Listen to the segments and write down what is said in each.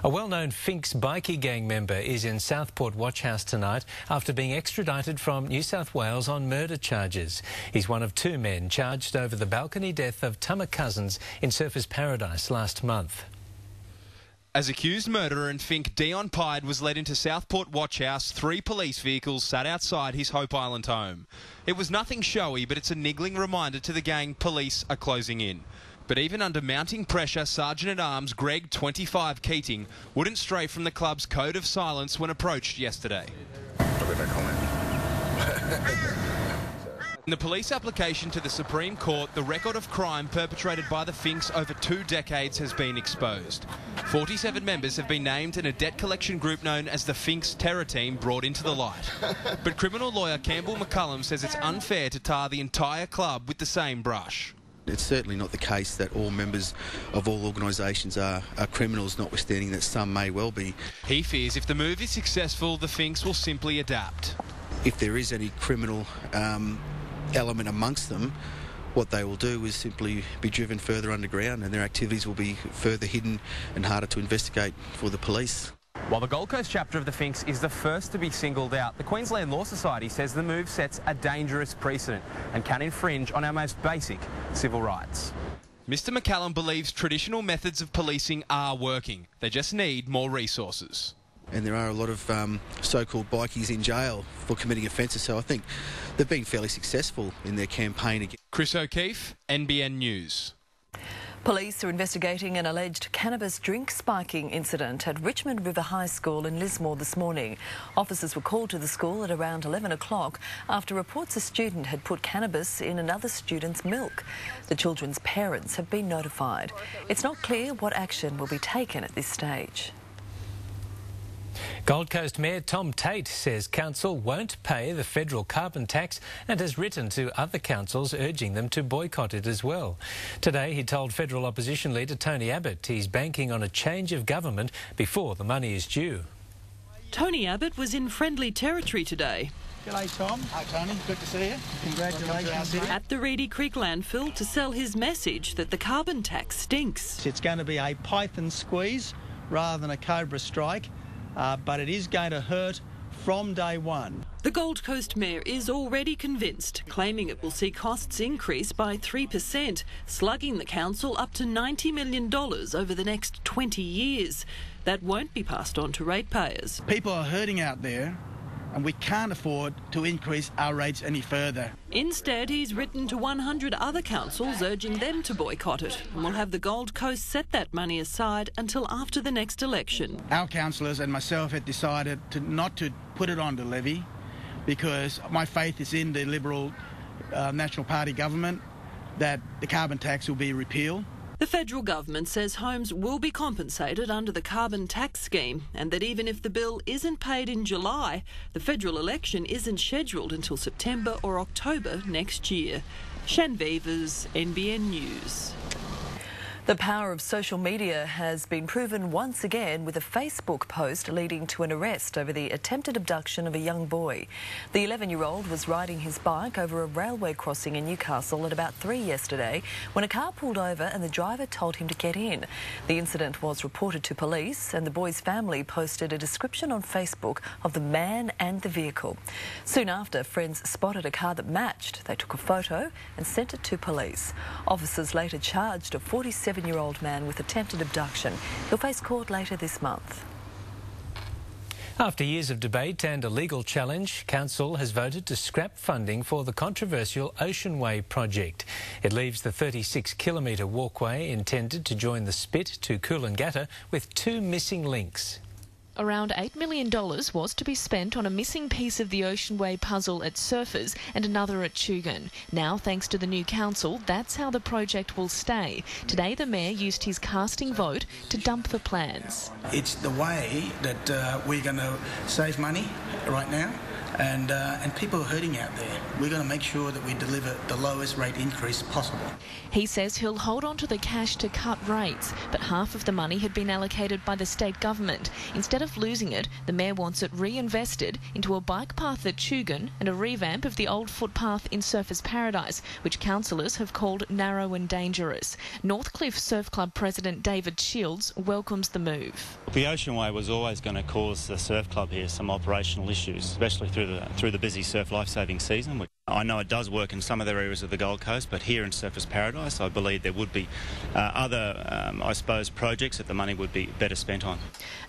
A well-known Finks bikie gang member is in Southport Watch House tonight after being extradited from New South Wales on murder charges. He's one of two men charged over the balcony death of Tama Cousins in Surfers Paradise last month. As accused murderer and Fink Dion Pyde was led into Southport Watch House, 3 police vehicles sat outside his Hope Island home. It was nothing showy, but it's a niggling reminder to the gang police are closing in. But even under mounting pressure, Sergeant-at-Arms Greg 25 Keating wouldn't stray from the club's code of silence when approached yesterday. In the police application to the Supreme Court, the record of crime perpetrated by the Finks over 2 decades has been exposed. 47 members have been named and a debt collection group known as the Finks Terror Team brought into the light. But criminal lawyer Campbell McCullum says it's unfair to tar the entire club with the same brush. It's certainly not the case that all members of all organisations are criminals, notwithstanding that some may well be. He fears if the move is successful, the Finks will simply adapt. If there is any criminal element amongst them, what they will do is simply be driven further underground and their activities will be further hidden and harder to investigate for the police. While the Gold Coast chapter of the Finks is the first to be singled out, the Queensland Law Society says the move sets a dangerous precedent and can infringe on our most basic civil rights. Mr McCullum believes traditional methods of policing are working. They just need more resources. And there are a lot of so-called bikies in jail for committing offences, so I think they've been fairly successful in their campaign against. Chris O'Keefe, NBN News. Police are investigating an alleged cannabis drink spiking incident at Richmond River High School in Lismore this morning. Officers were called to the school at around 11 o'clock after reports a student had put cannabis in another student's milk. The children's parents have been notified. It's not clear what action will be taken at this stage. Gold Coast Mayor Tom Tate says council won't pay the federal carbon tax and has written to other councils urging them to boycott it as well. Today he told federal opposition leader Tony Abbott he's banking on a change of government before the money is due. Tony Abbott was in friendly territory today. G'day Tom. Hi Tony, good to see you. Congratulations. At the Reedy Creek landfill to sell his message that the carbon tax stinks. It's going to be a python squeeze rather than a cobra strike. But it is going to hurt from day one. The Gold Coast Mayor is already convinced, claiming it will see costs increase by 3%, slugging the council up to $90 million over the next 20 years. That won't be passed on to ratepayers. People are hurting out there, and we can't afford to increase our rates any further. Instead, he's written to 100 other councils urging them to boycott it, and will have the Gold Coast set that money aside until after the next election. Our councillors and myself had decided not to put it on the levy because my faith is in the Liberal National Party government that the carbon tax will be repealed. The federal government says homes will be compensated under the carbon tax scheme and that even if the bill isn't paid in July, the federal election isn't scheduled until September or October next year. Shan Vivers, NBN News. The power of social media has been proven once again with a Facebook post leading to an arrest over the attempted abduction of a young boy. The 11-year-old was riding his bike over a railway crossing in Newcastle at about 3 yesterday when a car pulled over and the driver told him to get in. The incident was reported to police and the boy's family posted a description on Facebook of the man and the vehicle. Soon after, friends spotted a car that matched. They took a photo and sent it to police. Officers later charged a 47-year-old man with attempted abduction. He'll face court later this month. After years of debate and a legal challenge, Council has voted to scrap funding for the controversial Ocean Way project. It leaves the 36-kilometre walkway intended to join the Spit to Coolangatta with 2 missing links. Around $8 million was to be spent on a missing piece of the Ocean Way puzzle at Surfers and another at Tugun. Now, thanks to the new council, that's how the project will stay. Today, the Mayor used his casting vote to dump the plans. It's the way that we're going to save money right now. and people are hurting out there. We're going to make sure that we deliver the lowest rate increase possible. He says he'll hold on to the cash to cut rates, but half of the money had been allocated by the state government. Instead of losing it, the Mayor wants it reinvested into a bike path at Tugun and a revamp of the old footpath in Surfers Paradise, which councillors have called narrow and dangerous. Northcliffe Surf Club President David Shields welcomes the move. The Ocean Way was always going to cause the surf club here some operational issues, especially through the busy surf lifesaving season. Which I know it does work in some other areas of the Gold Coast, but here in Surfers Paradise, I believe there would be other, I suppose, projects that the money would be better spent on.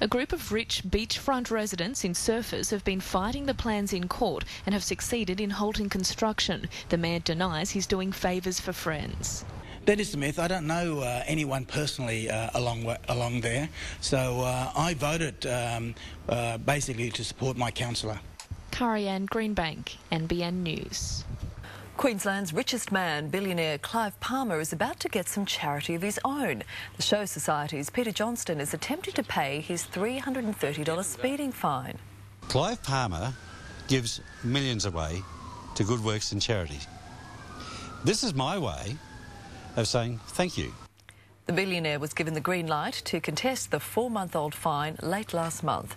A group of rich beachfront residents in Surfers have been fighting the plans in court and have succeeded in halting construction. The Mayor denies he's doing favours for friends. That is the myth. I don't know anyone personally along there, so I voted basically to support my councillor. Karianne Greenbank, NBN News. Queensland's richest man, billionaire Clive Palmer, is about to get some charity of his own. The Show Society's Peter Johnston is attempting to pay his $330 speeding fine. Clive Palmer gives millions away to good works and charity. This is my way of saying thank you. The billionaire was given the green light to contest the 4-month-old fine late last month.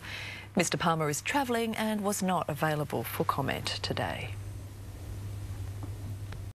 Mr. Palmer is travelling and was not available for comment today.